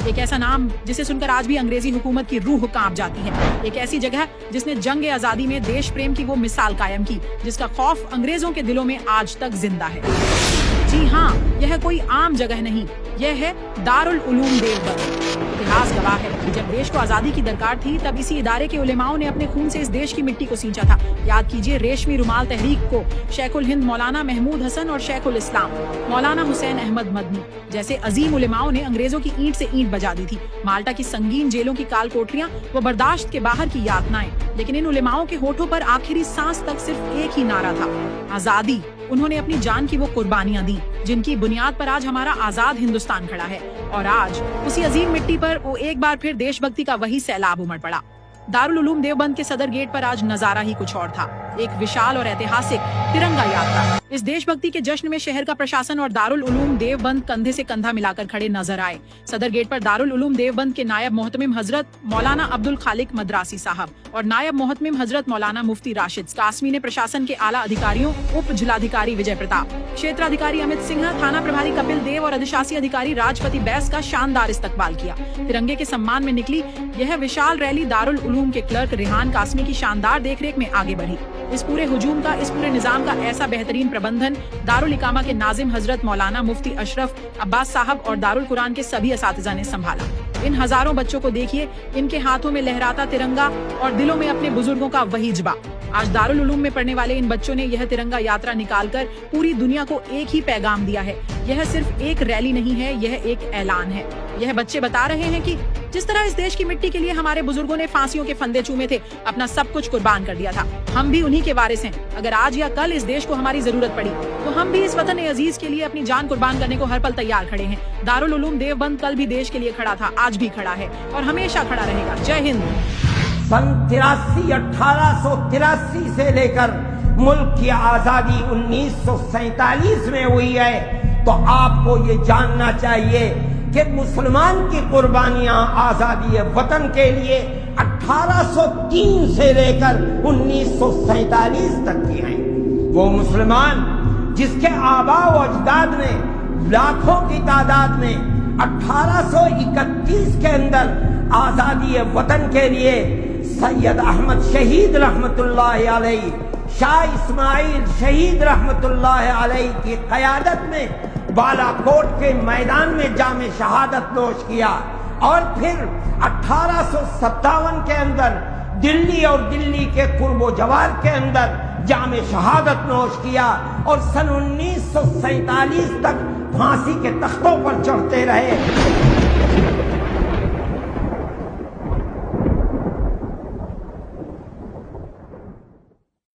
एक ऐसा नाम जिसे सुनकर आज भी अंग्रेजी हुकूमत की रूह कांप जाती है। एक ऐसी जगह जिसने जंग आजादी में देश प्रेम की वो मिसाल कायम की, जिसका खौफ अंग्रेजों के दिलों में आज तक जिंदा है। जी हाँ, यह कोई आम जगह नहीं, यह है दारुल उलूम देवबंद। इतिहास गवाह है, जब देश को आजादी की दरकार थी तब इसी इदारे के उलेमाओं ने अपने खून से इस देश की मिट्टी को सींचा था। याद कीजिए रेशमी रुमाल तहरीक को शेखुल हिंद मौलाना महमूद हसन और शेखुल इस्लाम मौलाना हुसैन अहमद मदनी जैसे अजीम उलेमाओं ने अंग्रेजों की ईंट से ईंट बजा दी थी। माल्टा की संगीन जेलों की काल कोठरियां व बर्दाश्त के बाहर की यातनाएं, लेकिन इन उलेमाओं के होठों पर आखिरी सांस तक सिर्फ एक ही नारा था, आजादी। उन्होंने अपनी जान की वो कुर्बानियां दी जिनकी बुनियाद पर आज हमारा आजाद हिंदुस्तान खड़ा है। और आज उसी अजीम मिट्टी पर वो एक बार फिर देशभक्ति का वही सैलाब उमड़ पड़ा। दारुल उलूम देवबंद के सदर गेट पर आज नजारा ही कुछ और था, एक विशाल और ऐतिहासिक तिरंगा यात्रा। इस देशभक्ति के जश्न में शहर का प्रशासन और दारुल उलूम देवबंद कंधे से कंधा मिलाकर खड़े नजर आए। सदर गेट पर दारुल उलूम देवबंद के नायब मोहतमिम हजरत मौलाना अब्दुल खालिक मद्रासी साहब और नायब मोहतमिम हजरत मौलाना मुफ्ती राशिद कासमी ने प्रशासन के आला अधिकारियों, उप जिलाधिकारी विजय प्रताप, क्षेत्राधिकारी अमित सिन्हा, थाना प्रभारी कपिल देव और अधिशासी अधिकारी राजपति बैस का शानदार इस्तकबाल किया। तिरंगे के सम्मान में निकली यह विशाल रैली दारुल उलूम के क्लर्क रेहान कासमी की शानदार देखरेख में आगे बढ़ी। इस पूरे हुजूम का, इस पूरे निजाम का ऐसा बेहतरीन प्रबंधन दारुल इकामा के नाजिम हजरत मौलाना मुफ्ती अशरफ अब्बास साहब और दारुल कुरान के सभी असातिज़ा ने संभाला। इन हजारों बच्चों को देखिए, इनके हाथों में लहराता तिरंगा और दिलों में अपने बुजुर्गों का वही जज्बा। आज दारुल उलूम में पढ़ने वाले इन बच्चों ने यह तिरंगा यात्रा निकालकर पूरी दुनिया को एक ही पैगाम दिया है। यह सिर्फ एक रैली नहीं है, यह एक ऐलान है। यह बच्चे बता रहे हैं कि जिस तरह इस देश की मिट्टी के लिए हमारे बुजुर्गों ने फांसियों के फंदे चूमे थे, अपना सब कुछ कुर्बान कर दिया था, हम भी उन्हीं के वारिस हैं। अगर आज या कल इस देश को हमारी जरूरत पड़ी तो हम भी इस वतन अजीज के लिए अपनी जान कुर्बान करने को हर पल तैयार खड़े हैं। दारुल उलूम देवबंद कल भी देश के लिए खड़ा था, आज भी खड़ा है और हमेशा खड़ा रहेगा। जय हिंद। सन 1883 से लेकर मुल्क की आजादी 1947 में हुई है, तो आपको ये जानना चाहिए कि मुसलमान की कुर्बानियां आजादी वतन के लिए 1803 से लेकर 1947 तक की हैं। वो मुसलमान जिसके आबा व अजदाद ने लाखों की तादाद में 1831 के अंदर आजादी वतन के लिए सैयद अहमद शहीद रहमतुल्लाह अलैहि, शाह इस्माइल शहीद रहमतुल्लाह अलैहि की क़यादत में बालाकोट के मैदान में जामे शहादत नोश किया और फिर 1857 के अंदर दिल्ली और दिल्ली के कुर्बो जवार के अंदर जामे शहादत नोश किया और सन 1947 तक फांसी के तख्तों पर चढ़ते रहे।